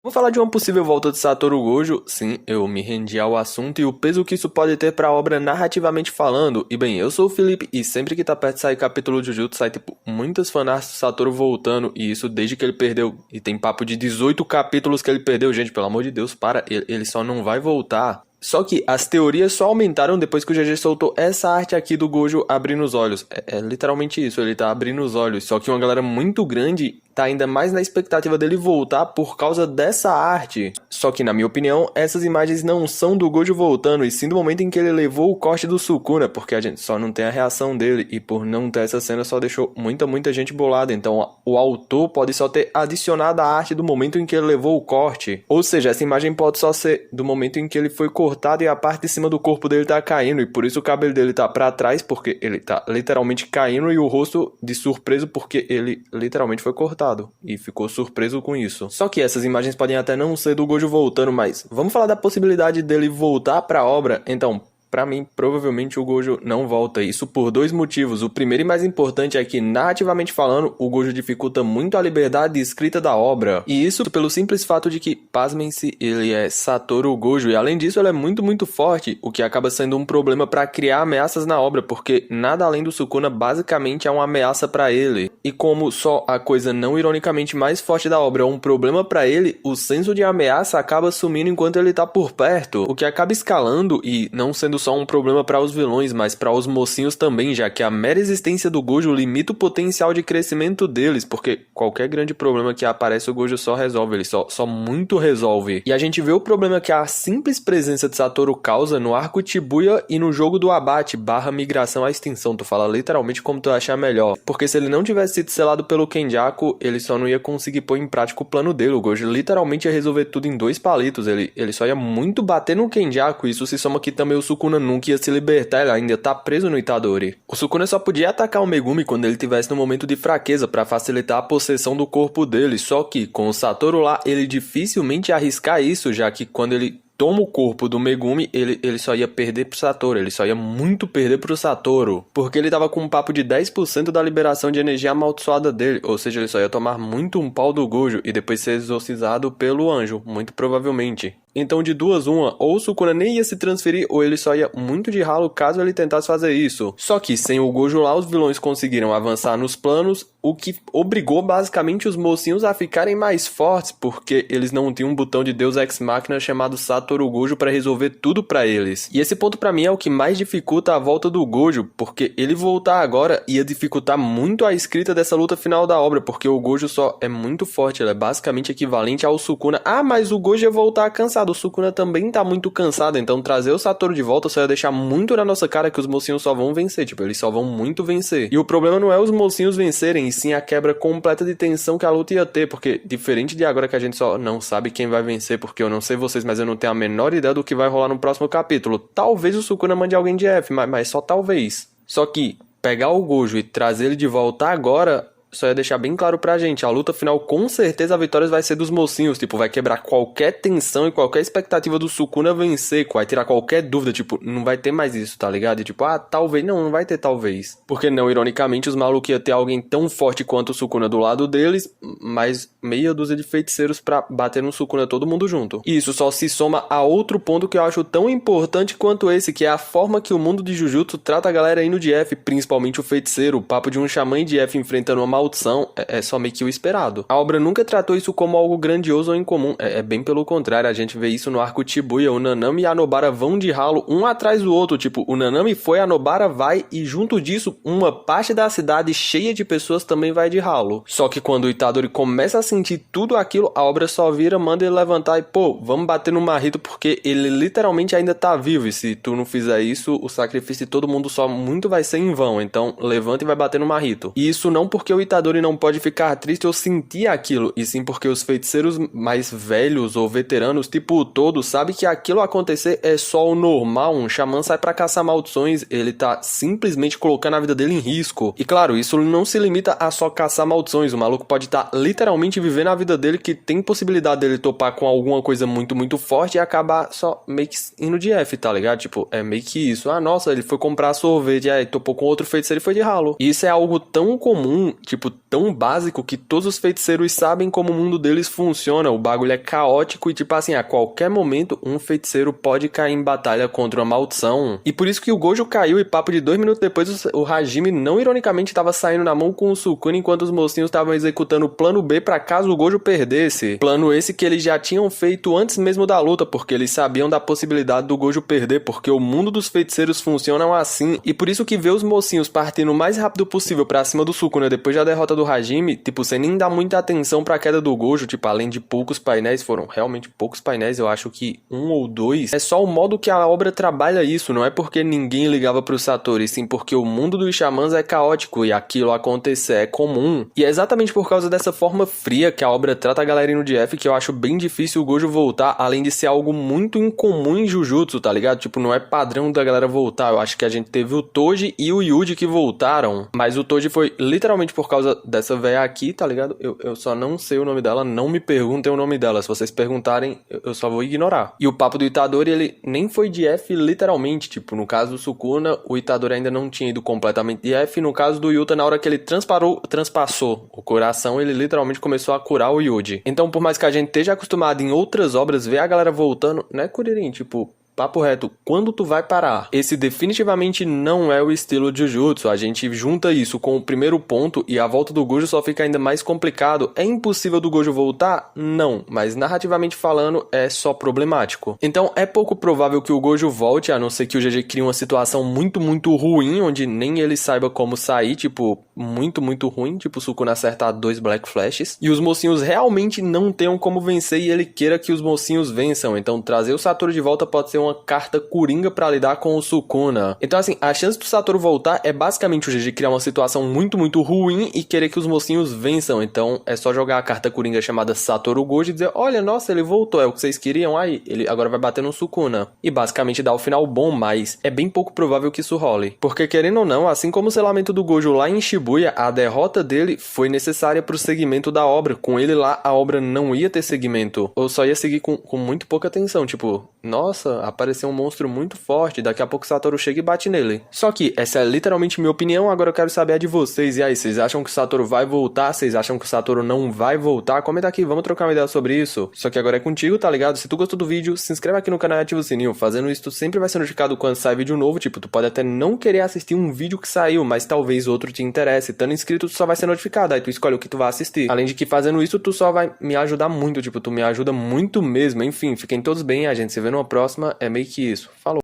Vamos falar de uma possível volta de Satoru Gojo. Sim, eu me rendi ao assunto e o peso que isso pode ter pra obra narrativamente falando. E bem, eu sou o Felipe e sempre que tá perto de sair capítulo de Jujutsu, sai tipo muitas fanarts do Satoru voltando. E isso desde que ele perdeu. E tem papo de 18 capítulos que ele perdeu. Gente, pelo amor de Deus, para. Ele só não vai voltar. Só que as teorias só aumentaram depois que o GG soltou essa arte aqui do Gojo abrindo os olhos. É literalmente isso, ele tá abrindo os olhos. Só que uma galera muito grande tá ainda mais na expectativa dele voltar por causa dessa arte. Só que, na minha opinião, essas imagens não são do Gojo voltando, e sim do momento em que ele levou o corte do Sukuna, porque a gente só não tem a reação dele, e por não ter essa cena só deixou muita gente bolada. Então o autor pode só ter adicionado a arte do momento em que ele levou o corte. Ou seja, essa imagem pode só ser do momento em que ele foi cortado e a parte de cima do corpo dele tá caindo, e por isso o cabelo dele tá pra trás, porque ele tá literalmente caindo, e o rosto de surpreso porque ele literalmente foi cortado. E ficou surpreso com isso. Só que essas imagens podem até não ser do Gojo voltando, mas vamos falar da possibilidade dele voltar pra obra? Então, pra mim, provavelmente o Gojo não volta. Isso por dois motivos. O primeiro e mais importante é que, narrativamente falando, o Gojo dificulta muito a liberdade de escrita da obra. E isso pelo simples fato de que, pasmem-se, ele é Satoru Gojo. E além disso, ele é muito forte, o que acaba sendo um problema pra criar ameaças na obra, porque nada além do Sukuna basicamente é uma ameaça pra ele. E como só a coisa não ironicamente mais forte da obra é um problema pra ele, o senso de ameaça acaba sumindo enquanto ele tá por perto, o que acaba escalando e não sendo só um problema para os vilões, mas para os mocinhos também, já que a mera existência do Gojo limita o potencial de crescimento deles, porque qualquer grande problema que aparece o Gojo só resolve, ele só muito resolve. E a gente vê o problema que a simples presença de Satoru causa no arco Shibuya e no jogo do abate / migração à extinção, tu fala literalmente como tu achar melhor, porque se ele não tivesse sido selado pelo Kenjaku, ele só não ia conseguir pôr em prática o plano dele, o Gojo literalmente ia resolver tudo em dois palitos, ele só ia muito bater no Kenjaku, isso se soma aqui também o Sukuna nunca ia se libertar, ele ainda tá preso no Itadori. O Sukuna só podia atacar o Megumi quando ele tivesse no momento de fraqueza para facilitar a possessão do corpo dele, só que com o Satoru lá, ele dificilmente ia arriscar isso, já que quando ele toma o corpo do Megumi, ele só ia perder pro Satoru, ele só ia muito perder pro Satoru, porque ele tava com um papo de 10% da liberação de energia amaldiçoada dele, ou seja, ele só ia tomar muito um pau do Gojo e depois ser exorcizado pelo anjo, muito provavelmente. Então de duas uma, ou o Sukuna nem ia se transferir, ou ele só ia muito de ralo caso ele tentasse fazer isso. Só que sem o Gojo lá, os vilões conseguiram avançar nos planos, o que obrigou basicamente os mocinhos a ficarem mais fortes, porque eles não tinham um botão de Deus Ex Machina chamado Satoru Gojo para resolver tudo para eles. E esse ponto para mim é o que mais dificulta a volta do Gojo, porque ele voltar agora ia dificultar muito a escrita dessa luta final da obra, porque o Gojo só é muito forte, ele é basicamente equivalente ao Sukuna. Ah, mas o Gojo ia voltar cansado. O Sukuna também tá muito cansado, então trazer o Satoru de volta só ia deixar muito na nossa cara que os mocinhos só vão vencer, tipo, eles só vão muito vencer. E o problema não é os mocinhos vencerem, e sim a quebra completa de tensão que a luta ia ter, porque diferente de agora que a gente só não sabe quem vai vencer, porque eu não sei vocês, mas eu não tenho a menor ideia do que vai rolar no próximo capítulo. Talvez o Sukuna mande alguém de F, mas só talvez. Só que pegar o Gojo e trazer ele de volta agora só ia deixar bem claro pra gente, a luta final com certeza a vitória vai ser dos mocinhos, tipo, vai quebrar qualquer tensão e qualquer expectativa do Sukuna vencer, vai tirar qualquer dúvida, tipo, não vai ter mais isso, tá ligado? E tipo, talvez, não vai ter talvez. Porque não, ironicamente, os malucos iam ter alguém tão forte quanto o Sukuna do lado deles, mas meia dúzia de feiticeiros pra bater no Sukuna todo mundo junto. E isso só se soma a outro ponto que eu acho tão importante quanto esse, que é a forma que o mundo de Jujutsu trata a galera indo de F, principalmente o feiticeiro, o papo de um xamã de F enfrentando uma maldição é só meio que o esperado. A obra nunca tratou isso como algo grandioso ou incomum, é bem pelo contrário, a gente vê isso no arco Shibuya, o Nanami e a Nobara vão de ralo um atrás do outro, tipo, o Nanami foi, a Nobara vai, e junto disso, uma parte da cidade cheia de pessoas também vai de ralo. Só que quando o Itadori começa a sentir tudo aquilo, a obra só vira, manda ele levantar e, pô, vamos bater no Mahito porque ele literalmente ainda tá vivo, e se tu não fizer isso, o sacrifício de todo mundo só muito vai ser em vão, então levanta e vai bater no Mahito. E isso não porque o Itadori não pode ficar triste ou sentir aquilo, e sim porque os feiticeiros mais velhos ou veteranos, tipo o todo, sabe que aquilo acontecer é só o normal, um xamã sai pra caçar maldições, ele tá simplesmente colocando a vida dele em risco. E claro, isso não se limita a só caçar maldições, o maluco pode estar literalmente vivendo a vida dele que tem possibilidade dele topar com alguma coisa muito forte e acabar só meio que indo de F, tá ligado? Tipo, é meio que isso. Ah, nossa, ele foi comprar sorvete, aí topou com outro feiticeiro e foi de ralo. E isso é algo tão comum, tipo, tipo, tão básico que todos os feiticeiros sabem como o mundo deles funciona. O bagulho é caótico e, tipo assim, a qualquer momento um feiticeiro pode cair em batalha contra uma maldição. E por isso que o Gojo caiu e papo de 2 minutos depois o Hajime não ironicamente estava saindo na mão com o Sukuna enquanto os mocinhos estavam executando o plano B pra caso o Gojo perdesse. Plano esse que eles já tinham feito antes mesmo da luta, porque eles sabiam da possibilidade do Gojo perder, porque o mundo dos feiticeiros funcionam assim. E por isso que ver os mocinhos partindo o mais rápido possível pra cima do Sukuna depois da derrota do Hajime, tipo, sem nem dar muita atenção pra queda do Gojo, tipo, além de poucos painéis, foram realmente poucos painéis, eu acho que 1 ou 2, é só o modo que a obra trabalha isso, não é porque ninguém ligava pro Satoru, sim porque o mundo dos xamãs é caótico e aquilo acontecer é comum. E é exatamente por causa dessa forma fria que a obra trata a galerinha de F que eu acho bem difícil o Gojo voltar, além de ser algo muito incomum em Jujutsu, tá ligado? Tipo, não é padrão da galera voltar, eu acho que a gente teve o Toji e o Yuji que voltaram, mas o Toji foi literalmente por causa dessa véia aqui, tá ligado? Eu só não sei o nome dela, não me perguntem o nome dela, se vocês perguntarem, eu só vou ignorar. E o papo do Itadori, ele nem foi de F literalmente, tipo, no caso do Sukuna, o Itadori ainda não tinha ido completamente de F, no caso do Yuta, na hora que ele transpassou o coração, ele literalmente começou a curar o Yuji. Então, por mais que a gente esteja acostumado em outras obras ver a galera voltando, né, Kuririn? Tipo, papo reto, quando tu vai parar? Esse definitivamente não é o estilo de Jujutsu. A gente junta isso com o primeiro ponto e a volta do Gojo só fica ainda mais complicado. É impossível do Gojo voltar? Não, mas narrativamente falando é só problemático. Então é pouco provável que o Gojo volte, a não ser que o GG crie uma situação muito ruim, onde nem ele saiba como sair, tipo, muito ruim, tipo o Sukuna acertar 2 Black Flashes, e os mocinhos realmente não tenham como vencer e ele queira que os mocinhos vençam. Então trazer o Satoru de volta pode ser uma carta coringa pra lidar com o Sukuna. Então assim, a chance do Satoru voltar é basicamente o GG criar uma situação muito ruim e querer que os mocinhos vençam. Então é só jogar a carta coringa chamada Satoru Gojo e dizer, olha, nossa, ele voltou, é o que vocês queriam, aí ele agora vai bater no Sukuna. E basicamente dar o final bom, mas é bem pouco provável que isso role. Porque querendo ou não, assim como o selamento do Gojo lá em Shibuya, a derrota dele foi necessária pro segmento da obra. Com ele lá, a obra não ia ter segmento, ou só ia seguir com muito pouca atenção, tipo, nossa, apareceu um monstro muito forte, daqui a pouco Satoru chega e bate nele. Só que essa é literalmente minha opinião, agora eu quero saber a de vocês. E aí, vocês acham que o Satoru vai voltar? Vocês acham que o Satoru não vai voltar? Comenta aqui, vamos trocar uma ideia sobre isso. Só que agora é contigo, tá ligado? Se tu gostou do vídeo, se inscreve aqui no canal e ativa o sininho. Fazendo isso, tu sempre vai ser notificado quando sai vídeo novo. Tipo, tu pode até não querer assistir um vídeo que saiu, mas talvez outro te interesse. Estando inscrito, tu só vai ser notificado, aí tu escolhe o que tu vai assistir. Além de que fazendo isso, tu só vai me ajudar muito, tipo, tu me ajuda muito mesmo. Enfim, fiquem todos bem, a gente se vê numa próxima. É meio que isso. Falou!